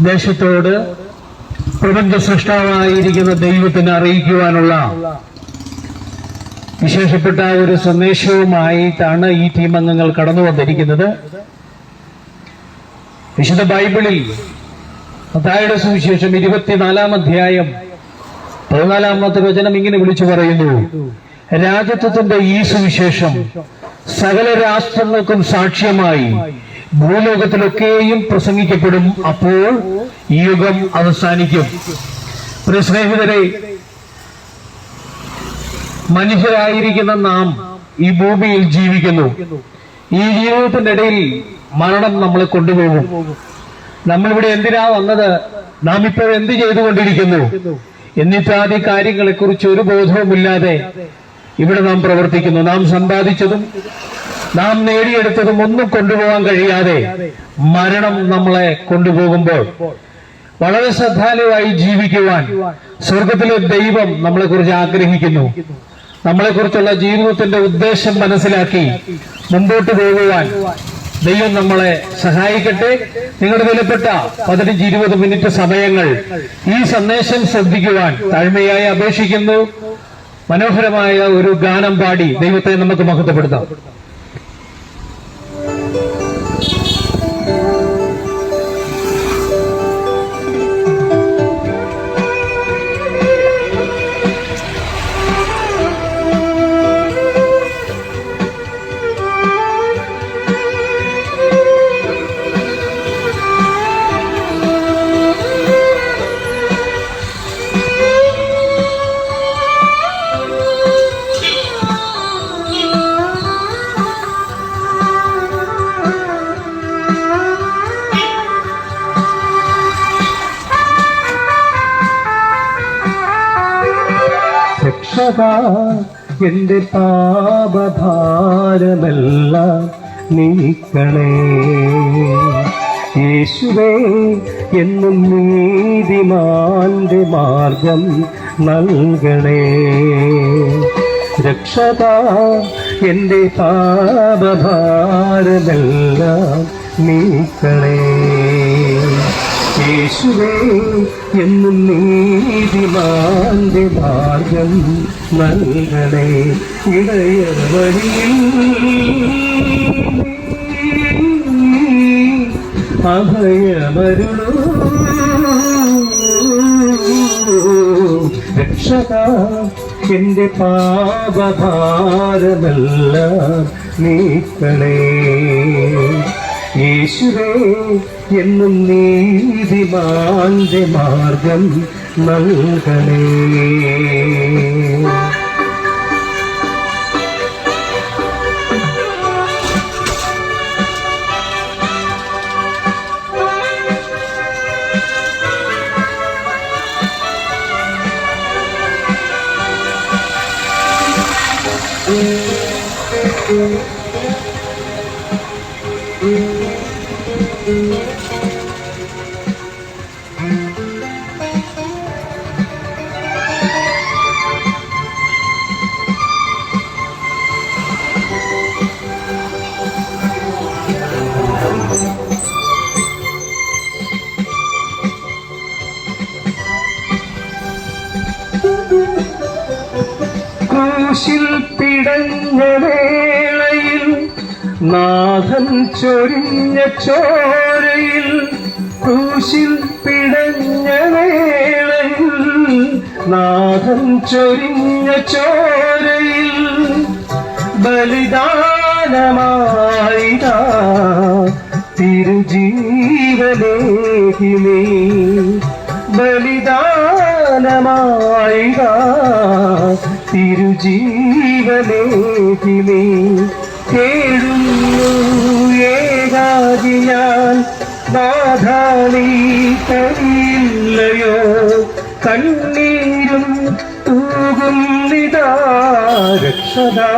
ദേശത്തോട് പ്രപഞ്ച സൃഷ്ടാവായിരിക്കുന്ന ദൈവത്തിന് അറിയിക്കുവാനുള്ള വിശേഷപ്പെട്ട ഒരു സന്ദേശവുമായിട്ടാണ് ഈ ടീം അംഗങ്ങൾ കടന്നു വന്നിരിക്കുന്നത്. വിശുദ്ധ ബൈബിളിൽ മത്തായിയുടെ സുവിശേഷം 24-ാം അധ്യായം 14-ാമത്തെ വചനം ഇങ്ങനെ വിളിച്ചു പറയുന്നു: രാജത്വത്തിന്റെ ഈ സുവിശേഷം സകല രാഷ്ട്രങ്ങൾക്കും സാക്ഷ്യമായി ഭൂലോകത്തിലൊക്കെയും പ്രസംഗിക്കപ്പെടും, അപ്പോൾ ഈ യുഗം അവസാനിക്കും. പ്രിയ സ്നേഹിതരെ, മനുഷ്യരായിരിക്കുന്ന നാം ഈ ഭൂമിയിൽ ജീവിക്കുന്നു. ഈ ജീവിതത്തിന്റെ ഇടയിൽ മരണം നമ്മളെ കൊണ്ടുപോകും. നമ്മളിവിടെ എന്തിനാ വന്നത്, നാം ഇപ്പോൾ എന്ത് ചെയ്തുകൊണ്ടിരിക്കുന്നു എന്നിത്യാദി കാര്യങ്ങളെക്കുറിച്ച് ഒരു ബോധവുമില്ലാതെ ഇവിടെ നാം പ്രവർത്തിക്കുന്നു. നാം സമ്പാദിച്ചതും നാം നേടിയെടുത്തതും ഒന്നും കൊണ്ടുപോകാൻ കഴിയാതെ മരണം നമ്മളെ കൊണ്ടുപോകുമ്പോൾ വളരെ ശ്രദ്ധാലുവായി ജീവിക്കുവാൻ സ്വർഗത്തിലെ ദൈവം നമ്മളെക്കുറിച്ച് ആഗ്രഹിക്കുന്നു. നമ്മളെക്കുറിച്ചുള്ള ജീവിതത്തിന്റെ ഉദ്ദേശം മനസ്സിലാക്കി മുമ്പോട്ട് പോകുവാൻ ദൈവം നമ്മളെ സഹായിക്കട്ടെ. നിങ്ങളുടെ വിലപ്പെട്ട 15-20 മിനിറ്റ് സമയങ്ങൾ ഈ സന്ദേശം ശ്രദ്ധിക്കുവാൻ താഴ്മയായി അപേക്ഷിക്കുന്നു. മനോഹരമായ ഒരു ഗാനം പാടി ദൈവത്തെ നമുക്ക് മഹത്വപ്പെടുത്താം. എന്റെ പാപഭാരമെല്ലാം നീക്കണേ യേശുവേ, എന്നും നീതിമാന്റെ മാർഗം നൽകണേ. രക്ഷകാ, എന്റെ പാപഭാരമെല്ലാം നീക്കണേ യേശുവേ, എന്നും നീതിമാന്റെ മാർഗം നൽകണേ. ഇടയവഴിയിൽ അഭയമരുളൂ രക്ഷകാ, എന്റെ പാപഭാരമെല്ലാം നീക്കണേ യേശുവേ, എന്നും നീതിമാന്റെ മാർഗം നൽകണേ. ക്രൂശിൽ പിടഞ്ഞ വേളയിൽ നാഥൻ ചൊരിഞ്ഞ ചോരയിൽ, ക്രൂശിൽ പിടഞ്ഞ വേളയിൽ നാഥൻ ചൊരിഞ്ഞ ചോരയിൽ ബലിദാനമായി തിരുജീവനേകിലേ, ബലിദാനമായി തിരുജീവനേകിലേ. കേഴുന്നു ഏകാകി ഞാൻ, ബാധാനീ കഴിയില്ലയോ, കണ്ണീരും തൂകുന്നിതാ. രക്ഷകാ,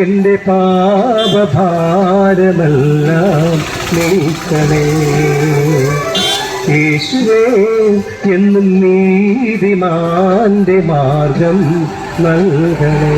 എന്റെ പാപഭാരമെല്ലാം നീക്കണേ യേശുവേ, എന്നും നീതിമാന്റെ മാർഗം നൽകണേ.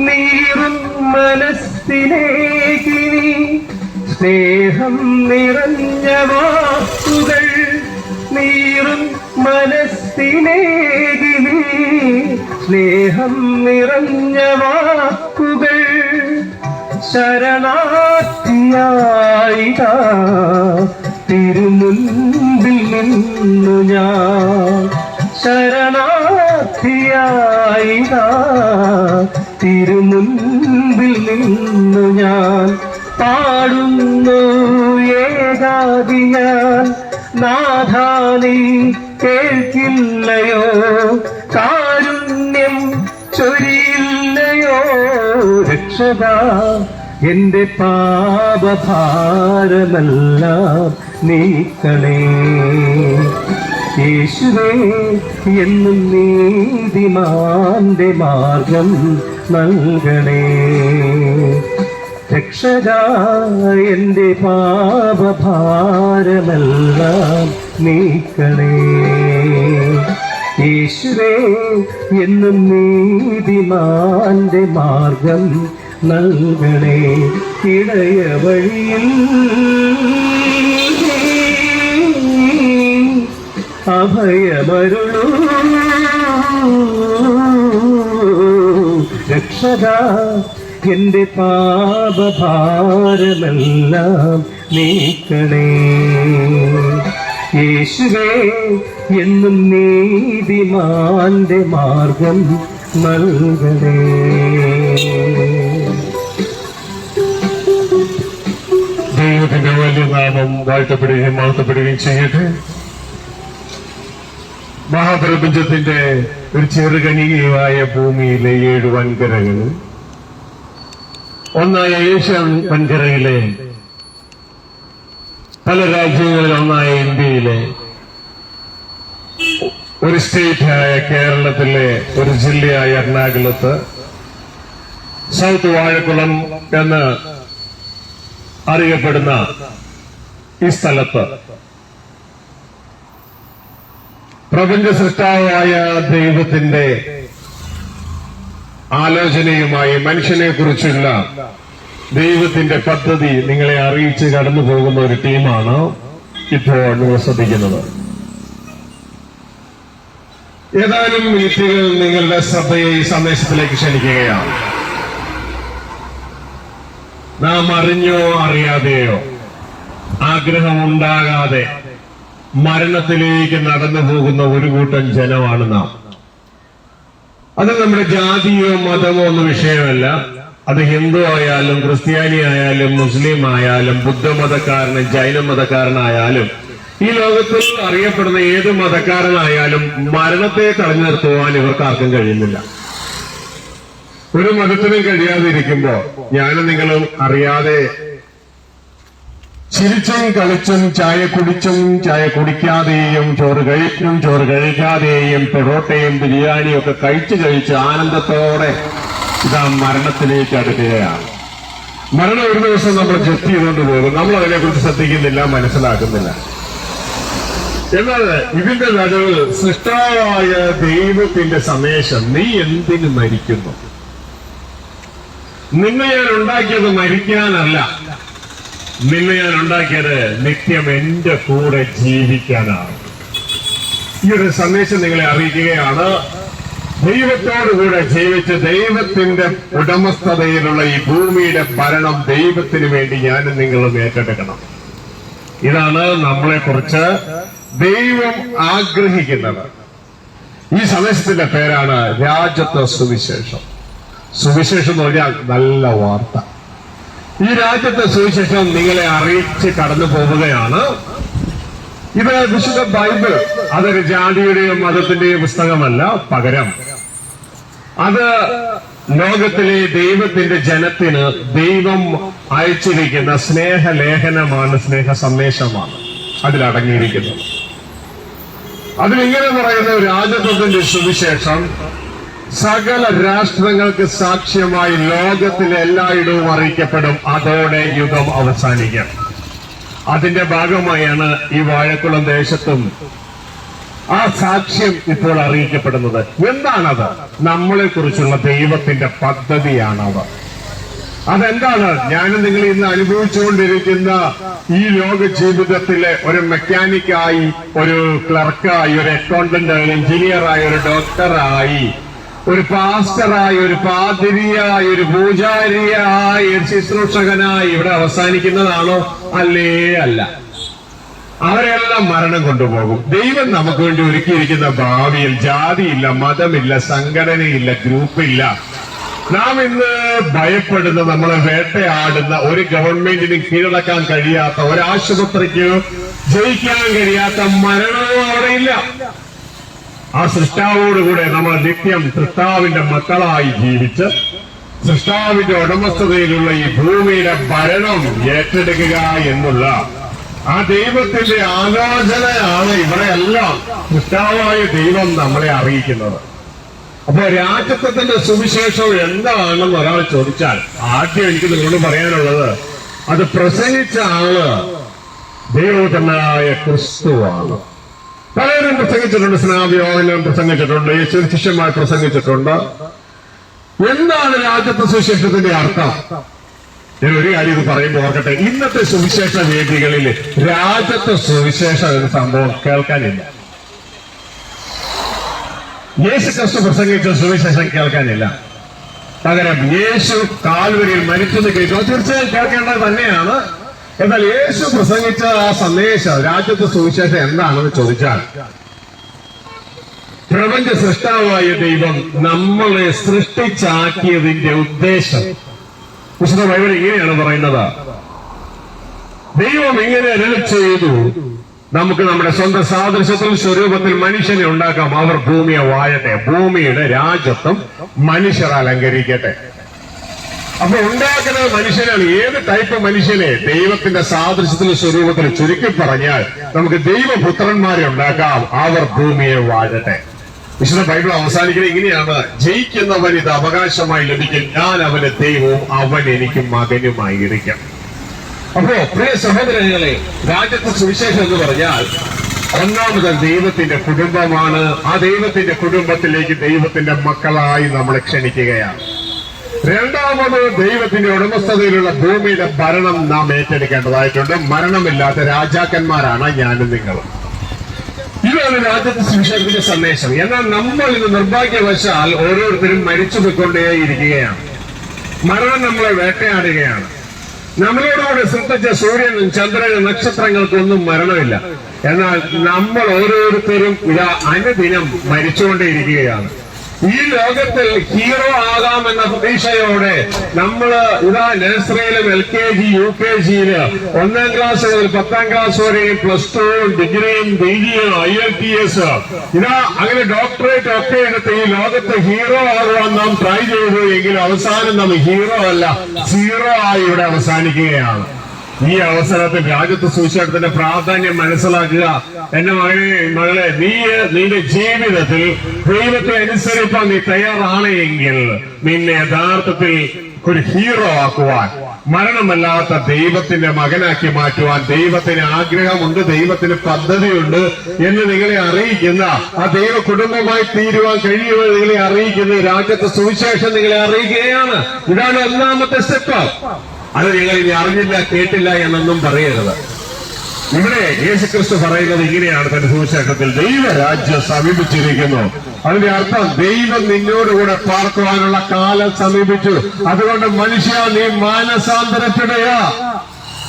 നീറും മനസ്സിലേക്ക് നീ സ്നേഹം നിറഞ്ഞ വാക്കുകൾ, നീറും മനസ്സിലേക്ക് നീ സ്നേഹം നിറഞ്ഞ വാക്കുകൾ, ശരണാർത്ഥിയായിതാ തിരുമുൻപിൽ നിന്നു ഞാൻ, ശരണാർത്ഥിയായിതാ തിരുമുൻപിൽ നിന്നു ഞാൻ. പാടുന്നു ഏകാകി ഞാൻ, നാഥാ നീ കേൾക്കില്ലയോ, കാരുണ്യം ചൊരിയില്ലയോ രക്ഷകാ. എന്റെ പാപഭാരമെല്ലാം നീക്കണേ യേശുവേ, എന്നും നീതിമാന്റെ മാർഗം നൽകണേ രക്ഷകാ. എന്റെ പാപഭാരമെല്ലാം നീക്കണേ യേശുവേ, എന്നും നീതിമാന്റെ മാർഗം നൽകണേ. ഇടയ വഴിയിൽ അഭയമരുളൂ രക്ഷകാ. എന്റെ പാപഭാരമെല്ലാം നീക്കണേ യേശുവേ, എന്നും നീതിമാന്റെ മാർഗം നൽകണേ. ദൈവത്തിന്റെ വലിയ നാമം വാഴ്ത്തപ്പെടുകയും മഹത്വപ്പെടുകയും ചെയ്യട്ടെ. മഹാപ്രപഞ്ചത്തിന്റെ ഒരു ചെറുകണികയായ ഭൂമിയിലെ 7 വൻകരകൾ, ഒന്നായ ഏഷ്യ വൻകരയിലെ പല രാജ്യങ്ങളിൽ ഒന്നായ ഇന്ത്യയിലെ ഒരു സ്റ്റേറ്റായ കേരളത്തിലെ ഒരു ജില്ലയായ എറണാകുളത്ത് സൗത്ത് വാഴക്കുളം എന്ന് അറിയപ്പെടുന്ന ഈ സ്ഥലത്ത് പ്രപഞ്ച സൃഷ്ടാവായ ദൈവത്തിന്റെ ആലോചനയുമായി മനുഷ്യനെ കുറിച്ചുള്ള ദൈവത്തിന്റെ പദ്ധതി നിങ്ങളെ അറിയിച്ച് കടന്നു പോകുന്ന ഒരു ടീമാണ് ഇപ്പോൾ നിങ്ങൾ ശ്രദ്ധിക്കുന്നത്. ഏതാനും മിനിറ്റുകൾ നിങ്ങളുടെ ശ്രദ്ധയെ ഈ സന്ദേശത്തിലേക്ക് ക്ഷണിക്കുകയാണ്. നാം അറിഞ്ഞോ അറിയാതെയോ ആഗ്രഹമുണ്ടാകാതെ മരണത്തിലേക്ക് നടന്നു പോകുന്ന ഒരു കൂട്ടം ജനമാണ് നാം. അത് നമ്മുടെ ജാതിയോ മതമോ ഒന്നും വിഷയമല്ല. അത് ഹിന്ദു ആയാലും ക്രിസ്ത്യാനി ആയാലും മുസ്ലിം ആയാലും ബുദ്ധമതക്കാരനും ജൈന മതക്കാരനായാലും ഈ ലോകത്തിൽ അറിയപ്പെടുന്ന ഏത് മതക്കാരനായാലും മരണത്തെ തടഞ്ഞു നിർത്തുവാൻ ഇവർക്കാർക്കും കഴിയുന്നില്ല. ഒരു മതത്തിനും കഴിയാതിരിക്കുമ്പോ ഞാനും നിങ്ങളും അറിയാതെ ചിരിച്ചും കളിച്ചും ചായ കുടിച്ചും ചായ കുടിക്കാതെയും ചോറ് കഴിച്ചും ചോറ് കഴിക്കാതെയും പൊറോട്ടയും ബിരിയാണിയും ഒക്കെ കഴിച്ച് ആനന്ദത്തോടെ ഇതാ മരണത്തിലേക്ക് അടുക്കുകയാണ്. മരണം ഒരു ദിവസം നമ്മൾ ജപ്തി ചെയ്തുകൊണ്ട് പോകും. നമ്മൾ അതിനെക്കുറിച്ച് ശ്രദ്ധിക്കുന്നില്ല, മനസ്സിലാക്കുന്നില്ല. എന്നാൽ ഇതിന്റെ നടുവിൽ സൃഷ്ടാവായ ദൈവത്തിന്റെ സന്ദേശം, നീ എന്തിനു മരിക്കുന്നു? നിന്നെ ഞാൻ ഉണ്ടാക്കിയത് മരിക്കാനല്ല, നിന്നെ ഞാൻ ഉണ്ടാക്കിയത് നിത്യം എന്റെ കൂടെ ജീവിക്കാനാണ്. ഈ ഒരു സന്ദേശം നിങ്ങളെ അറിയിക്കുകയാണ്. ദൈവത്തോടുകൂടെ ജീവിച്ച് ദൈവത്തിന്റെ ഉടമസ്ഥതയിലുള്ള ഈ ഭൂമിയുടെ ഭരണം ദൈവത്തിന് വേണ്ടി ഞാനും നിങ്ങളും ഏറ്റെടുക്കണം. ഇതാണ് നമ്മളെക്കുറിച്ച് ദൈവം ആഗ്രഹിക്കുന്നത്. ഈ സന്ദേശത്തിന്റെ പേരാണ് രാജത്വ സുവിശേഷം. സുവിശേഷം എന്ന് പറഞ്ഞാൽ നല്ല വാർത്ത. ഈ രാജ്യത്തെ സുവിശേഷം നിങ്ങളെ അറിയിച്ച് കടന്നു പോവുകയാണ്. ഇത് വിശുദ്ധ ബൈബിൾ അതൊരു ജാതിയുടെയോ മതത്തിന്റെയോ പുസ്തകമല്ല, പകരം അത് ലോകത്തിലെ ദൈവത്തിന്റെ ജനത്തിന് ദൈവം അയച്ചിരിക്കുന്ന സ്നേഹലേഖനമാണ്, സ്നേഹ സന്ദേശമാണ് അതിലടങ്ങിയിരിക്കുന്നത്. അതിലിങ്ങനെ പറയുന്ന രാജത്വത്തിന്റെ സുവിശേഷം സകല രാഷ്ട്രങ്ങൾക്ക് സാക്ഷ്യമായി ലോകത്തിലെ എല്ലായിടവും അറിയിക്കപ്പെടും. അതോടെ യുഗം അവസാനിക്കും. അതിന്റെ ഭാഗമായാണ് ഈ വാഴക്കുളം ദേശത്തും ആ സാക്ഷ്യം ഇപ്പോൾ അറിയിക്കപ്പെടുന്നത് എന്താണത്? നമ്മളെ കുറിച്ചുള്ള ദൈവത്തിന്റെ പദ്ധതിയാണത്. അതെന്താണ്? ഞാനും നിങ്ങൾ ഇന്ന് അനുഭവിച്ചുകൊണ്ടിരിക്കുന്ന ഈ ലോക ജീവിതത്തിലെ ഒരു മെക്കാനിക്കായി, ഒരു ക്ലർക്കായി, ഒരു അക്കൗണ്ടന്റ്, ഒരു എഞ്ചിനീയറായി, ഒരു ഡോക്ടറായി, ഒരു പാസ്റ്ററായി, ഒരു പാതിരിയായി, ഒരു പൂജാരിയായി, ഒരു ശുശ്രൂഷകനായി ഇവിടെ അവസാനിക്കുന്നതാണോ? അല്ലേ അല്ല. അവരെല്ലാം മരണം കൊണ്ടുപോകും. ദൈവം നമുക്ക് വേണ്ടി ഒരുക്കിയിരിക്കുന്ന ഭാവിയിൽ ജാതിയില്ല, മതമില്ല, സംഘടനയില്ല, ഗ്രൂപ്പില്ല. നാം ഇന്ന് ഭയപ്പെടുന്ന, നമ്മളെ വേട്ടയാടുന്ന, ഒരു ഗവൺമെന്റിന് കീഴടക്കാൻ കഴിയാത്ത, ഒരു ആശുപത്രിക്ക് ജയിക്കാൻ കഴിയാത്ത മരണവും അവിടെയില്ല. ആ സൃഷ്ടാവോടുകൂടെ നമ്മൾ നിത്യം സൃഷ്ടാവിന്റെ മക്കളായി ജീവിച്ച് സൃഷ്ടാവിന്റെ ഉടമസ്ഥതയിലുള്ള ഈ ഭൂമിയുടെ ഭരണം ഏറ്റെടുക്കുക എന്നുള്ള ആ ദൈവത്തിന്റെ ആലോചനയാണ് ഇവിടെയെല്ലാം സൃഷ്ടാവായ ദൈവം നമ്മളെ അറിയിക്കുന്നത്. അപ്പൊ രാജ്യത്വത്തിന്റെ സുവിശേഷം എന്താണെന്ന് ഒരാൾ ചോദിച്ചാൽ ആദ്യം എനിക്ക് നിങ്ങളോട് പറയാനുള്ളത്, അത് പ്രസംഗിച്ച ആള് ദൈവപുത്രനായ ക്രിസ്തുവാണ്. പലരും പ്രസംഗിച്ചിട്ടുണ്ട്, സ്നാപയോഹന്നാൻ പ്രസംഗിച്ചിട്ടുണ്ട്, യേശു ശിഷ്യന്മാർ പ്രസംഗിച്ചിട്ടുണ്ട്. എന്താണ് രാജ്യത്വ സുവിശേഷത്തിന്റെ അർത്ഥം? ഞാൻ ഒരു കാര്യം ഇത് പറയുമ്പോൾ ഓർക്കട്ടെ, ഇന്നത്തെ സുവിശേഷ വേദികളിൽ രാജ്യത്വ സുവിശേഷം എന്ന സംഭവം കേൾക്കാനില്ല. യേശു ക്രിസ്തു പ്രസംഗിച്ച സുവിശേഷം കേൾക്കാനില്ല. പകരം യേശു കാൽവരിയിൽ മരിച്ചെന്ന് കേൾക്കുക തീർച്ചയായും കേൾക്കേണ്ടത് തന്നെയാണ്. എന്നാൽ യേശു പ്രസംഗിച്ച ആ സന്ദേശം, രാജ്യത്വ സുവിശേഷം എന്താണെന്ന് ചോദിച്ചാൽ, പ്രപഞ്ച സൃഷ്ടാവായ ദൈവം നമ്മളെ സൃഷ്ടിച്ചാക്കിയതിന്റെ ഉദ്ദേശം വിശുദ്ധ ബൈബിൾ ഇങ്ങനെയാണ് പറയുന്നത്. ദൈവം ഇങ്ങനെ അരുളി ചെയ്തു, നമുക്ക് നമ്മുടെ സ്വന്തം സാദൃശ്യത്തിൽ സ്വരൂപത്തിൽ മനുഷ്യനെ ഉണ്ടാക്കാം, അവർ ഭൂമിയെ വാഴട്ടെ, ഭൂമിയുടെ രാജ്യത്വം മനുഷ്യർ അലങ്കരിക്കട്ടെ. അപ്പൊ ഉണ്ടാക്കുന്നത് മനുഷ്യനാണ്. ഏത് ടൈപ്പ് മനുഷ്യനെ? ദൈവത്തിന്റെ സാദൃശ്യത്തിൽ സ്വരൂപത്തിൽ. ചുരുക്കി പറഞ്ഞാൽ നമുക്ക് ദൈവപുത്രന്മാരെ ഉണ്ടാക്കാം, അവർ ഭൂമിയെ വാഴട്ടെ. വിശുദ്ധ ബൈബിൾ അവസാനിക്കുന്നത് ഇങ്ങനെയാണ്: ജയിക്കുന്നവൻ ഇത് അവകാശമായി ലഭിക്കും, ഞാൻ അവന് ദൈവവും അവൻ എനിക്ക് മകനുമായിരിക്കും. അപ്പോ പ്രിയ സഹോദരങ്ങളെ, രാജ്യത്തെ സുവിശേഷം എന്ന് പറഞ്ഞാൽ ഒന്നാമത് ദൈവത്തിന്റെ കുടുംബമാണ്. ആ ദൈവത്തിന്റെ കുടുംബത്തിലേക്ക് ദൈവത്തിന്റെ മക്കളായി നമ്മളെ ക്ഷണിക്കുകയാണ്. രണ്ടാമത് ദൈവത്തിന്റെ ഉടമസ്ഥതയിലുള്ള ഭൂമിയുടെ ഭരണം നാം ഏറ്റെടുക്കേണ്ടതായിട്ടുണ്ട്. മരണമില്ലാത്ത രാജാക്കന്മാരാണ് ഞാനും നിങ്ങളും. ഇതാണ് രാജ്യത്തെ സുവിശേഷത്തിന്റെ സന്ദേശം. എന്നാൽ നമ്മൾ ഇന്ന് നിർഭാഗ്യവശാൽ ഓരോരുത്തരും മരിച്ചു പോയിക്കൊണ്ടേയിരിക്കുകയാണ്. മരണം നമ്മളെ വേട്ടയാടുകയാണ്. നമ്മളോടുകൂടെ സൃഷ്ടിച്ച സൂര്യനും ചന്ദ്രനും നക്ഷത്രങ്ങൾക്കൊന്നും മരണമില്ല. എന്നാൽ നമ്മൾ ഓരോരുത്തരും ഇതാ അനുദിനം മരിച്ചുകൊണ്ടേയിരിക്കുകയാണ്. ഈ ലോകത്തിൽ ഹീറോ ആകാമെന്ന പ്രതീക്ഷയോടെ നമ്മൾ ഇതാ നഴ്സറിയിലും LKG UKGയില് 1ാം ക്ലാസ് മുതൽ 10ാം ക്ലാസ് വരെയും +2 ഡിഗ്രിയും PGയും IELTS ഇതാ അങ്ങനെ ഡോക്ടറേറ്റ് ഒക്കെ എടുത്ത് ഈ ലോകത്ത് ഹീറോ ആകുവാൻ നാം ട്രൈ ചെയ്തു. എങ്കിലും അവസാനം നാം ഹീറോ അല്ല, സീറോ ആയി ഇവിടെ അവസാനിക്കുകയാണ്. ഈ അവസരത്തിൽ രാജ്യത്വ സുവിശേഷത്തിന്റെ പ്രാധാന്യം മനസ്സിലാക്കുക. എന്റെ മകളെ, നിന്റെ ജീവിതത്തിൽ ദൈവത്തെ അനുസരിപ്പാൻ നീ തയ്യാറാണ് എങ്കിൽ നിന്നെ യഥാർത്ഥത്തിൽ ഒരു ഹീറോ ആക്കുവാൻ, മരണമല്ലാത്ത ദൈവത്തിന്റെ മകനാക്കി മാറ്റുവാൻ ദൈവത്തിന് ആഗ്രഹമുണ്ട്, ദൈവത്തിന് പദ്ധതിയുണ്ട് എന്ന് നിങ്ങളെ അറിയിക്കുന്ന, ആ ദൈവ കുടുംബമായി തീരുവാൻ കഴിയുമെന്ന് നിങ്ങളെ അറിയിക്കുന്ന രാജ്യത്വ സുവിശേഷം നിങ്ങളെ അറിയിക്കുകയാണ്. ഇതാണ് ഒന്നാമത്തെ സ്റ്റെപ്പ്. അത് നിങ്ങൾ ഇനി അറിഞ്ഞില്ല, കേട്ടില്ല എന്നൊന്നും പറയരുത്. ഇവിടെ യേശുക്രിസ്തു പറയുന്നത് ഇങ്ങനെയാണ് തന്റെ സുവിശേഷത്തിൽ: ദൈവരാജ്യം സമീപിച്ചിരിക്കുന്നു. അതിന്റെ അർത്ഥം ദൈവം നിന്നോടുകൂടെ പാർക്കുവാനുള്ള കാലം സമീപിച്ചു. അതുകൊണ്ട് മനുഷ്യ, നീ മാനസാന്തരപ്പെടുക.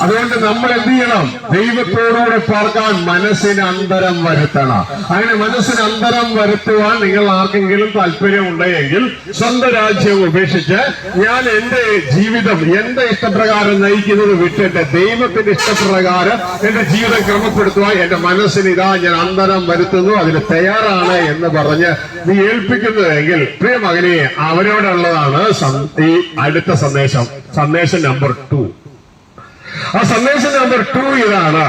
അതുകൊണ്ട് നമ്മൾ എന്ത് ചെയ്യണം? ദൈവത്തോടുകൂടെ പാർക്കാൻ മനസ്സിന് അന്തരം വരുത്തണം. അങ്ങനെ മനസ്സിന് അന്തരം വരുത്തുവാൻ നിങ്ങൾ ആർക്കെങ്കിലും താല്പര്യമുണ്ടെങ്കിൽ സ്വന്തം രാജ്യം ഉപേക്ഷിച്ച് ഞാൻ എന്റെ ജീവിതം എന്റെ ഇഷ്ടപ്രകാരം നയിക്കുന്നത് വിട്ടിട്ട് ദൈവത്തിന്റെ ഇഷ്ടപ്രകാരം എന്റെ ജീവിതം ക്രമപ്പെടുത്തുവാൻ എന്റെ മനസ്സിന് ഇതാ ഞാൻ അന്തരം വരുത്തുന്നു, അതിന് തയ്യാറാണ് എന്ന് പറഞ്ഞ് നീ ഏൽപ്പിക്കുന്നതെങ്കിൽ, പ്രിയ മകനെ, അവരോടുള്ളതാണ് ഈ അടുത്ത സന്ദേശം. സന്ദേശം നമ്പർ 2. ആ സന്ദേശം നമ്പർ 2 ഇതാണ്: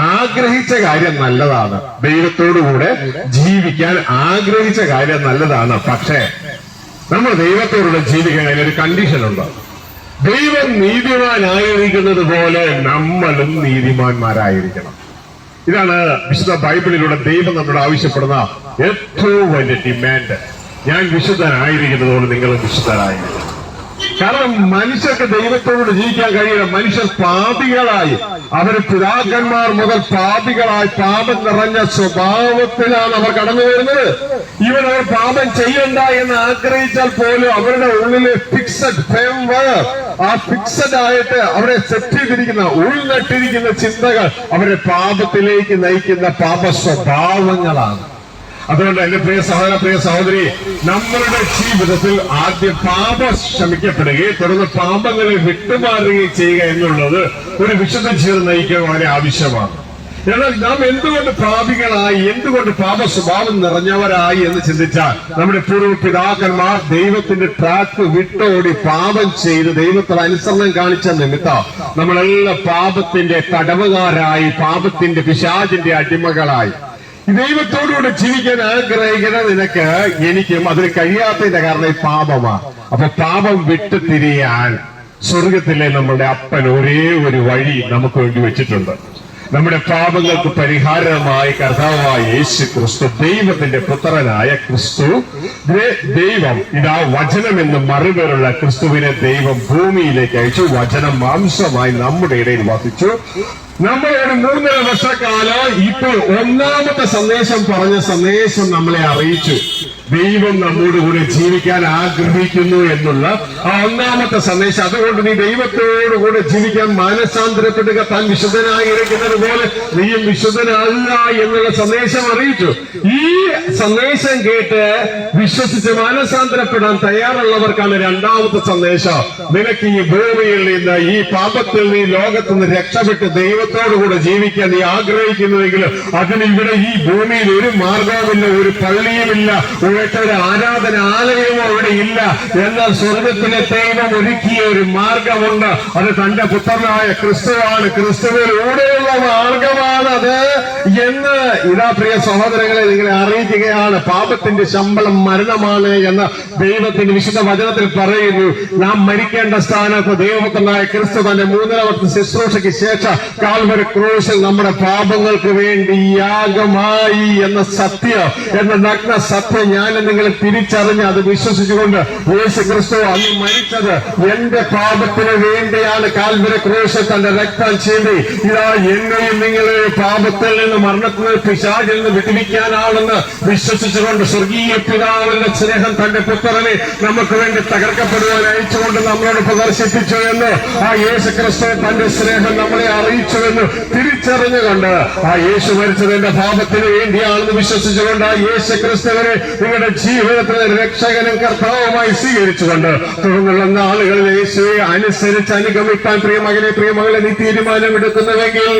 ആഗ്രഹിച്ച കാര്യം നല്ലതാണ്, ദൈവത്തോടുകൂടെ ജീവിക്കാൻ ആഗ്രഹിച്ച കാര്യം നല്ലതാണ്. പക്ഷേ നമ്മൾ ദൈവത്തോടുകൂടെ ജീവിക്കാൻ അതിനൊരു കണ്ടീഷനുണ്ട്. ദൈവം നീതിമാനായിരിക്കുന്നത് പോലെ നമ്മളും നീതിമാന്മാരായിരിക്കണം. ഇതാണ് വിശുദ്ധ ബൈബിളിലൂടെ ദൈവം നമ്മളോട് ആവശ്യപ്പെടുന്ന ഏറ്റവും വലിയ ഡിമാൻഡ്. ഞാൻ വിശുദ്ധനായിരിക്കുന്നതുകൊണ്ട് നിങ്ങളും വിശുദ്ധരായിരിക്കും. കാരണം മനുഷ്യർക്ക് ദൈവത്തോട് ജീവിക്കാൻ കഴിയില്ല. മനുഷ്യർ പാപികളായി, അവര് പിതാക്കന്മാർ മുതൽ പാപികളായി പാപം നിറഞ്ഞ സ്വഭാവത്തിലാണ് അവർ കടന്നു വരുന്നത്. ഇവരവർ പാപം ചെയ്യണ്ട എന്ന് ആഗ്രഹിച്ചാൽ പോലും അവരുടെ ഉള്ളില് ഫിക്സഡ് ആ ഫിക്സഡ് ആയിട്ട് അവരെ സെറ്റ് ചെയ്തിരിക്കുന്ന ഉൾനട്ടിരിക്കുന്ന ചിന്തകൾ അവരെ പാപത്തിലേക്ക് നയിക്കുന്ന പാപ സ്വഭാവങ്ങളാണ്. അതുകൊണ്ട് എന്റെ പ്രിയ സഹോദര, പ്രിയ സഹോദരി, നമ്മളുടെ ജീവിതത്തിൽ ആദ്യം പാപം ക്ഷമിക്കപ്പെടുകയും തുടർന്ന് പാപങ്ങളെ വിട്ടുമാറുകയും ചെയ്യുക എന്നുള്ളത് ഒരു വിശുദ്ധ ജീവിതം നയിക്കാൻ വളരെ ആവശ്യമാണ്. എന്നാൽ നാം എന്തുകൊണ്ട് പാപികളായി, എന്തുകൊണ്ട് പാപ സ്വഭാവം നിറഞ്ഞവരായി എന്ന് ചിന്തിച്ചാൽ നമ്മുടെ പൂർവ്വ പിതാക്കന്മാർ ദൈവത്തിന്റെ ട്രാക്ക് വിട്ടോടി പാപം ചെയ്ത് ദൈവത്തോട് അനുസരണം കാണിച്ച നിമിത്തം നമ്മളെല്ലാം പാപത്തിന്റെ തടവുകാരായി, പാപത്തിന്റെ പിശാചിന്റെ അടിമകളായി. ദൈവത്തോടുകൂടെ ജീവിക്കാൻ ആഗ്രഹിക്കുന്ന നിനക്ക് എനിക്കും അതിന് കഴിയാത്തതിന്റെ കാരണം പാപമാണ്. അപ്പൊ പാപം വിട്ടു തിരിയാൻ സ്വർഗത്തിലെ നമ്മുടെ അപ്പൻ ഒരേ ഒരു വഴി നമുക്ക് വേണ്ടി വെച്ചിട്ടുണ്ട്. നമ്മുടെ പാപങ്ങൾക്ക് പരിഹാരമായി കർത്താവായ യേശു ക്രിസ്തു, ദൈവത്തിന്റെ പുത്രനായ ക്രിസ്തു, ദൈവം ഇതാ വചനം എന്ന് മറുപേരുള്ള ക്രിസ്തുവിനെ ദൈവം ഭൂമിയിലേക്ക് അയച്ചു. വചനം മാംസമായി നമ്മുടെ ഇടയിൽ വസിച്ചു. നമ്മളൊരു 3.5 വർഷക്കാലം ഇപ്പോൾ ഒന്നാമത്തെ സന്ദേശം പറഞ്ഞ സന്ദേശം നമ്മളെ അറിയിച്ചു. ദൈവം നമ്മോടുകൂടെ ജീവിക്കാൻ ആഗ്രഹിക്കുന്നു എന്നുള്ള ആ ഒന്നാമത്തെ സന്ദേശം. അതുകൊണ്ട് നീ ദൈവത്തോടുകൂടെ ജീവിക്കാൻ മാനസാന്തരപ്പെടുക, താൻ വിശുദ്ധനായിരിക്കുന്നത് പോലെ നീയും വിശുദ്ധനല്ല എന്നുള്ള സന്ദേശം അറിയിച്ചു. ഈ സന്ദേശം കേട്ട് വിശ്വസിച്ച് മാനസാന്തരപ്പെടാൻ തയ്യാറുള്ളവർക്കാണ് രണ്ടാമത്തെ സന്ദേശം. നിനക്ക് ഈ ഭൂമിയിൽ നിന്ന്, ഈ പാപത്തിൽ നീ ലോകത്ത് നിന്ന് രക്ഷപ്പെട്ട് ദൈവത്തോടുകൂടെ ജീവിക്കാൻ നീ ആഗ്രഹിക്കുന്നുവെങ്കിൽ അതിന് ഇവിടെ ഈ ഭൂമിയിൽ ഒരു മാർഗവുമില്ല, ഒരു പള്ളിയുമില്ല, ഒരു ആരാധനാലയമോ അവിടെ ഇല്ല. എന്നാൽ സ്വർഗത്തിലെ ദൈവം ഒരുക്കിയ ഒരു മാർഗമുണ്ട്. അത് തന്റെ പുത്രനായ ക്രിസ്തുവാണ്. ക്രിസ്തുവിലൂടെയുള്ള മാർഗമാണത് എന്ന് ഇതാ പ്രിയ സഹോദരങ്ങളെ നിങ്ങളെ അറിയിക്കുകയാണ്. പാപത്തിന്റെ ശമ്പളം മരണമാണ് എന്ന് ദൈവത്തിന്റെ വിശുദ്ധ വചനത്തിൽ പറയുന്നു. നാം മരിക്കേണ്ട സ്ഥാനത്ത് ദൈവപുത്രനായ ക്രിസ്തു തന്റെ 3-ാം വർഷ ശുശ്രൂഷയ്ക്ക് ശേഷം കാൽവരി ക്രൂശിൽ നമ്മുടെ പാപങ്ങൾക്ക് വേണ്ടി യാഗമായി എന്ന സത്യം, എന്ന നഗ്ന സത്യം ഞാൻ നിങ്ങൾ തിരിച്ചറിഞ്ഞ് അത് വിശ്വസിച്ചുകൊണ്ട് യേശു ക്രിസ്തു അന്ന് മരിച്ചത് എന്റെ പാപത്തിന് വേണ്ടിയാണ്. കാൽവരി ക്രൂശിൽ തന്റെ രക്തം ചീന്തി ഇതാ എന്നെയും നിങ്ങളെ പാപത്തിൽ നിന്ന്, മരണത്തിൽ നിന്ന്, പിശാചിൽ നിന്ന് വിടുവിക്കാനാണെന്ന് വിശ്വസിച്ചുകൊണ്ട് സ്വർഗീയ പിതാവിന്റെ സ്നേഹം തന്റെ പുത്രനെ നമുക്ക് വേണ്ടി തകർക്കപ്പെടുവാൻ അയച്ചുകൊണ്ട് നമ്മളോട് പ്രദർശിപ്പിച്ചു എന്ന്, ആ യേശു ക്രിസ്തു തന്റെ സ്നേഹം നമ്മളെ അറിയിച്ചുവെന്ന് തിരിച്ചറിഞ്ഞുകൊണ്ട് ആ യേശു മരിച്ചത് എന്റെ പാപത്തിന് വേണ്ടിയാണെന്ന് വിശ്വസിച്ചുകൊണ്ട് ആ യേശു ക്രിസ്തുവിനെ നിങ്ങളുടെ ജീവിതത്തിലെ രക്ഷകനും കർത്താവുമായി സ്വീകരിച്ചുകൊണ്ട് തുടർന്നുള്ള നാളുകളിൽ യേശുവെ അനുസരിച്ച് അനുഗമിക്കാൻ പ്രിയമകനെ, പ്രിയമകളെ നീ തീരുമാനമെടുക്കുന്നുവെങ്കിൽ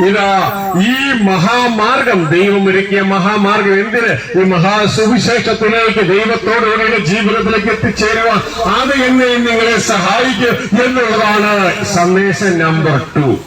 ഇതാ ഈ മഹാമാർഗം, ദൈവം ഒരുക്കിയ മഹാമാർഗം, എന്തിന് ഈ മഹാസുവിശേഷത്തിലേക്ക്, ദൈവത്തോടുകൂടിയുള്ള ജീവിതത്തിലേക്ക് എത്തിച്ചേരുവാൻ അത് എന്നെയും നിങ്ങളെ സഹായിക്കും എന്നുള്ളതാണ് സന്ദേശം നമ്പർ 2.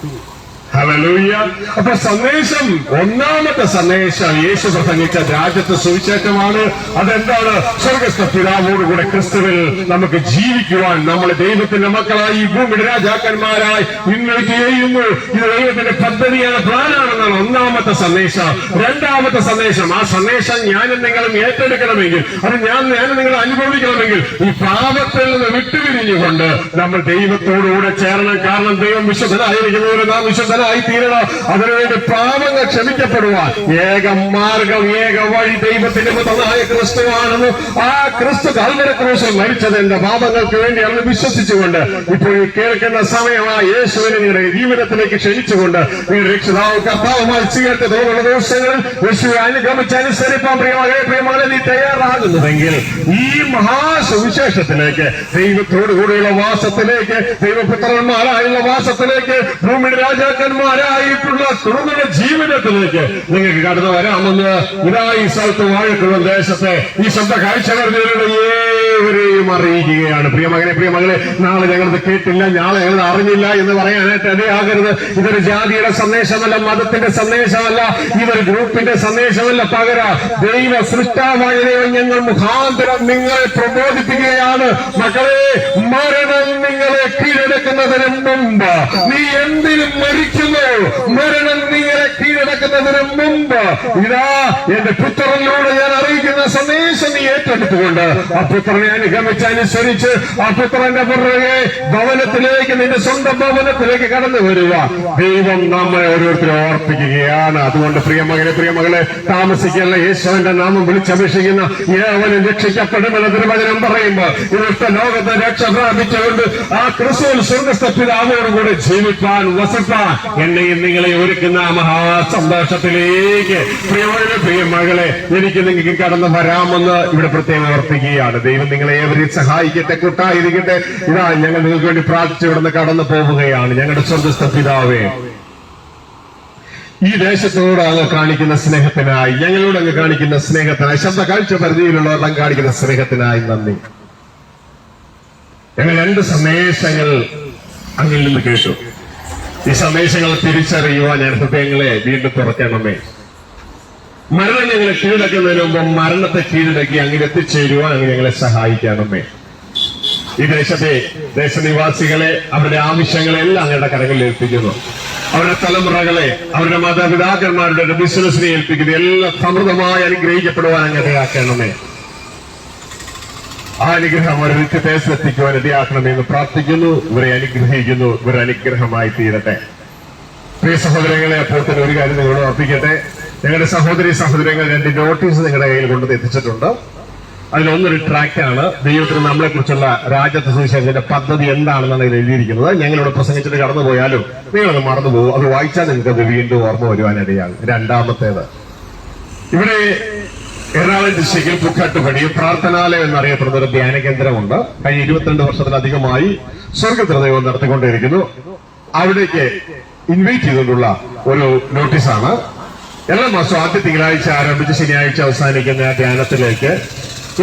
ഹല്ലേലൂയ. അപ്പൊ സന്ദേശം, ഒന്നാമത്തെ സന്ദേശം യേശു പ്രസംഗിച്ച രാജ്യത്തെ സുവിശേഷമാണ്. അതെന്താണ്? സ്വർഗസ്ഥ പിതാവോടുകൂടെ ക്രിസ്തുവിൽ നമുക്ക് ജീവിക്കുവാൻ, നമ്മൾ ദൈവത്തിന്റെ മക്കളായി ഈ ഭൂമിയുടെ രാജാക്കന്മാരായി ഇന്നേക്ക് ചെയ്യുന്നു. ഇത് ദൈവത്തിന്റെ പദ്ധതിയാണ്, പ്ലാനാണെന്നാണ് ഒന്നാമത്തെ സന്ദേശം. രണ്ടാമത്തെ സന്ദേശം, ആ സന്ദേശം ഞാനും നിങ്ങളും ഏറ്റെടുക്കണമെങ്കിൽ, അത് ഞാനും നിങ്ങൾ അനുഭവിക്കണമെങ്കിൽ ഈ പാപത്തിൽ നിന്ന് വിട്ടുപിരിഞ്ഞുകൊണ്ട് നമ്മൾ ദൈവത്തോടുകൂടെ ചേരണം. കാരണം ദൈവം വിശുദ്ധനായിരിക്കുന്നവരെ നാം വിശുദ്ധനായി തീരണം. അതിനുവേണ്ടി പാപങ്ങൾ ക്ഷമിക്കപ്പെടുവാൻ ഏക മാർഗം, ഏക വഴി ദൈവത്തിന്റെ പുത്രനായ ക്രിസ്തുവാണെന്ന്, ആ ക്രിസ്തു കാൽവരി ക്രൂശിൽ മരിച്ചത് എന്റെ പാപങ്ങൾക്ക് വേണ്ടിയാണെന്ന് വിശ്വസിച്ചുകൊണ്ട് ഇപ്പോൾ കേൾക്കുന്ന സമയമായ യേശുവിനെ നിങ്ങളുടെ ജീവിതത്തിലേക്ക് ക്ഷണിച്ചുകൊണ്ട് നിങ്ങളുടെ രക്ഷിതാവ് കർത്താവുമായി സ്വീകരിച്ച തോന്നുന്ന ദിവസങ്ങളിൽ യേശുവെ അനുഗമിച്ച് അനുസരിപ്പാൻ പ്രിയമകളെ നീ തയ്യാറാകുന്നുവെങ്കിൽ ഈ മഹാസുവിശേഷത്തിലേക്ക്, ദൈവത്തോടുകൂടിയുള്ള വാസത്തിലേക്ക്, ദൈവപുത്രന്മാരായുള്ള വാസത്തിലേക്ക്, ഭൂമിയുടെ രാജാക്കന്മാരായിട്ടുള്ള തുടർന്നുള്ള ജീവിതത്തിലേക്ക് നിങ്ങൾക്ക് കടന്നു വരാമെന്ന് ഇതാ ഈ സ്ഥലത്ത് വാഴക്കുള്ള ദേശത്തെ ഈ ശബ്ദ കാഴ്ചകളുടെ ഏവരെയും അറിയിക്കുകയാണ്. പ്രിയമകനെ, പ്രിയമകളെ, നാളെ ഞങ്ങളത് കേട്ടില്ല, നാളെ ഞങ്ങളത് അറിഞ്ഞില്ല എന്ന് പറയാനായിട്ട് ഇടയാകരുത്. ഇതൊരു ജാതിയുടെ സന്ദേശമല്ല, മതത്തിന്റെ സന്ദേശമല്ല, ഇതൊരു ഗ്രൂപ്പിന്റെ സന്ദേശമല്ല. പകരം ദൈവ സൃഷ്ടാവായ ദൈവം ഞങ്ങൾ മുഖാന്തരം നിങ്ങളെ പ്രബോധിപ്പിക്കുകയാണ്. മക്കളെ, മരണം നിങ്ങളെ കീഴടക്കുന്നതിന് മുമ്പ് നീ എന്തിനും മരിക്കുന്നു. മരണം നിങ്ങളെ കീഴടക്കുന്നതിന് മുമ്പ് ഇതാ എന്റെ പുത്രനിലൂടെ ഞാൻ അറിയിക്കുന്ന സന്ദേശം നീ ഏറ്റെടുത്തുകൊണ്ട് ആ പുത്രനെ അനുഗമിച്ചനുസരിച്ച് ആ പുത്രന്റെ പുറകെ ഭവനത്തിലേക്ക്, നിന്റെ സ്വന്തം ഭവനത്തിലേക്ക് കടന്നു വരിക ദൈവം നമ്മെ ഓരോരുത്തരും ഓർപ്പിക്കുകയാണ്. അതുകൊണ്ട് പ്രിയമകനെ, പ്രിയമകളെ, താമസിക്കുന്ന യേശുവിന്റെ നാമം വിളിച്ചപേക്ഷിക്കുന്ന ഏവനും രക്ഷിക്കപ്പെടുമെന്ന് തിരുവചനം പറയുമ്പോൾ ഇന്നത്തെ ലോകത്തെ രക്ഷ പ്രാപിച്ചുകൊണ്ട് ആ ക്രിസ്തുവിൽ സ്വർഗസ്ഥ പിതാവോടുകൂടെ ജീവിക്കാൻ, വസിപ്പാൻ എന്നെയും നിങ്ങളെ ഒരുക്കുന്ന മഹാസന്തോഷത്തിലേക്ക് പ്രിയമകനെ, പ്രിയമകളെ, എനിക്ക് നിങ്ങൾക്ക് കടന്നു വരാമെന്ന് ഇവിടെ പ്രത്യേകം ഓർപ്പിക്കുകയാണ്. ദൈവം നിങ്ങളെ ഏവരെയും സഹായിക്കട്ടെ, കൂട്ടായിരിക്കട്ടെ. ഇതാ ഞങ്ങൾ നിങ്ങൾക്ക് വേണ്ടി പ്രാർത്ഥിച്ചു ഇവിടുന്ന് കടന്നു പോവുകയാണ്. ഞങ്ങളുടെ സ്വർഗസ്ഥ പിതാവേ, ഈ ദേശത്തോട് അങ്ങ് കാണിക്കുന്ന സ്നേഹത്തിനായി, ഞങ്ങളോട് അങ്ങ് കാണിക്കുന്ന സ്നേഹത്തിനായി, ശബ്ദ കാഴ്ച പരിധിയിലുള്ളവർ അങ്ങ് കാണിക്കുന്ന സ്നേഹത്തിനായി നന്ദി. ഞങ്ങൾ 2 സന്ദേശങ്ങൾ അങ്ങിൽ നിന്ന് കേട്ടു. ഈ സന്ദേശങ്ങൾ തിരിച്ചറിയുവാൻ ഞാൻ ഹൃദയങ്ങളെ വീണ്ടും തുറക്കണമേ. മരണം ഞങ്ങളെ കീഴടക്കുന്നതിന് മുമ്പ് മരണത്തെ കീഴടക്കി അങ്ങനെ എത്തിച്ചേരുവാൻ അങ്ങ് ഞങ്ങളെ സഹായിക്കണമേ. ഈ ദേശനിവാസികളെ, അവരുടെ ആവശ്യങ്ങളെല്ലാം അങ്ങയുടെ കരങ്ങളിൽ ഏൽപ്പിക്കുന്നു. അവരുടെ തലമുറകളെ, അവരുടെ മാതാപിതാക്കന്മാരുടെ ബിസിനസിനെ ഏൽപ്പിക്കുന്നു. എല്ലാം സമൃദ്ധമായി അനുഗ്രഹിക്കപ്പെടുവാൻ അങ്ങനെയാക്കണമേ. ആ അനുഗ്രഹം അവരുടെ നിത്യദേശത്തെത്തിക്കുവാൻ ഇടയാക്കണമേ എന്ന് പ്രാർത്ഥിക്കുന്നു. ഇവരെ അനുഗ്രഹിക്കുന്നു. ഇവരുടെ അനുഗ്രഹമായി തീരട്ടെ. പ്രിയ സഹോദരങ്ങളെ, അപ്പോൾ തന്നെ ഒരു കാര്യം നിങ്ങളോട് ഓർപ്പിക്കട്ടെ. ഞങ്ങളുടെ സഹോദരങ്ങൾ 2 നോട്ടീസ് നിങ്ങളുടെ കയ്യിൽ കൊണ്ടു എത്തിച്ചിട്ടുണ്ട്. അതിലൊന്നൊരു ട്രാക്റ്റാണ്. ദൈവത്തിന് നമ്മളെ കുറിച്ചുള്ള രാജ്യത്തെ സുവിശേഷത്തിന്റെ പദ്ധതി എന്താണെന്നാണ് ഇതിൽ എഴുതിയിരിക്കുന്നത്. ഞങ്ങളിവിടെ പ്രസംഗിച്ചിട്ട് കടന്നുപോയാലും നിങ്ങളത് മറന്നുപോകും. അത് വായിച്ചാൽ നിങ്ങൾക്ക് അത് വീണ്ടും ഓർമ്മ വരുവാനിടയാകും. രണ്ടാമത്തേത്, ഇവിടെ എറണാകുളം ഡിസ്ട്രിക്റ്റിൽ പുക്കാട്ടുപടി പ്രാർത്ഥനാലയം എന്നറിയപ്പെടുന്ന ഒരു ധ്യാന കേന്ദ്രമുണ്ട്. കഴിഞ്ഞ 22 വർഷത്തിലധികമായി സ്വർഗത്തിൽ ദൈവം നടത്തിക്കൊണ്ടിരിക്കുന്നു. അവിടേക്ക് ഇൻവൈറ്റ് ചെയ്തുകൊണ്ടുള്ള ഒരു നോട്ടീസാണ്. എല്ലാ മാസവും ആദ്യ തിങ്കളാഴ്ച ആരംഭിച്ച് ശനിയാഴ്ച അവസാനിക്കുന്ന ധ്യാനത്തിലേക്ക്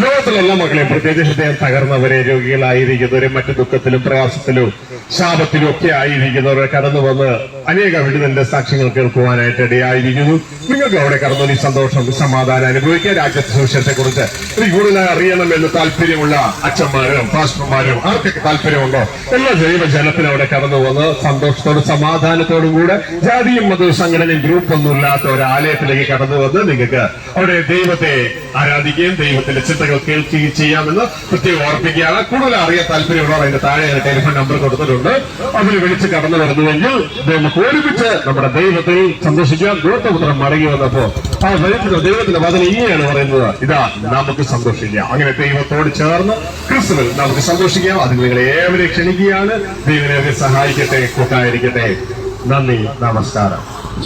ലോകത്തിലെ എല്ലാ മക്കളെയും, പ്രത്യേകിച്ച് ഹൃദയം തകർന്നവരെ, രോഗികളായിരിക്കുന്നവരെ, മറ്റു ദുഃഖത്തിലും പ്രയാസത്തിലും ശാപത്തിലും ഒക്കെ ആയിരിക്കുന്നവരെ കടന്നു വന്ന് അനേക വിടുതലിന്റെ സാക്ഷ്യങ്ങൾ കേൾക്കുവാനായിട്ട് ഇടയായിരിക്കുന്നു. നിങ്ങൾക്ക് അവിടെ കടന്നു ഈ സന്തോഷം, സമാധാനം അനുഭവിക്കുക. രാജ്യത്തെ സുവിശേഷത്തെക്കുറിച്ച് കൂടുതലായി അറിയണമെന്ന് താല്പര്യമുള്ള അച്ഛന്മാരും പാസ്റ്റർമാരും ആർക്കൊക്കെ താല്പര്യമുണ്ടോ എല്ലാ ദൈവജനത്തിനും അവിടെ കടന്നു വന്ന് സന്തോഷത്തോടും സമാധാനത്തോടും കൂടെ ജാതിയും മതവും സംഘടനയും ഗ്രൂപ്പൊന്നും ഇല്ലാത്ത ഒരു ആലയത്തിലേക്ക് കടന്നു വന്ന് നിങ്ങൾക്ക് അവിടെ ദൈവത്തെ ആരാധിക്കുകയും ദൈവത്തിന്റെ ചിന്തകൾ കേൾക്കുകയും ചെയ്യാമെന്ന് പ്രത്യേകം ഓർപ്പിക്കുകയാണ്. കൂടുതൽ അറിയാൻ താല്പര്യമുള്ളവർ അതിന്റെ താഴെ ടെലിഫോൺ നമ്പർ കൊടുത്തിട്ടുണ്ട്. അതിൽ വിളിച്ച് കടന്നു വരുന്നുവെങ്കിൽ നമുക്ക് ഒരുമിച്ച് നമ്മുടെ ദൈവത്തിൽ സന്തോഷിക്കാം. ദൂരത്തപുത്രം മടങ്ങി വന്നപ്പോ ആ ദൈവത്തിന്റെ വചനം ഇങ്ങനെയാണ് പറയുന്നത്, ഇതാ നമുക്ക് സന്തോഷിക്കാം. അങ്ങനെ ദൈവത്തോട് ചേർന്ന് ക്രിസ്തുവിൽ നമുക്ക് സന്തോഷിക്കാം. അതിന് നിങ്ങളെ ഏവരെയും ക്ഷണിക്കുകയാണ്. ദൈവനെ സഹായിക്കട്ടെ, കൂട്ടായിരിക്കട്ടെ. നന്ദി, നമസ്കാരം.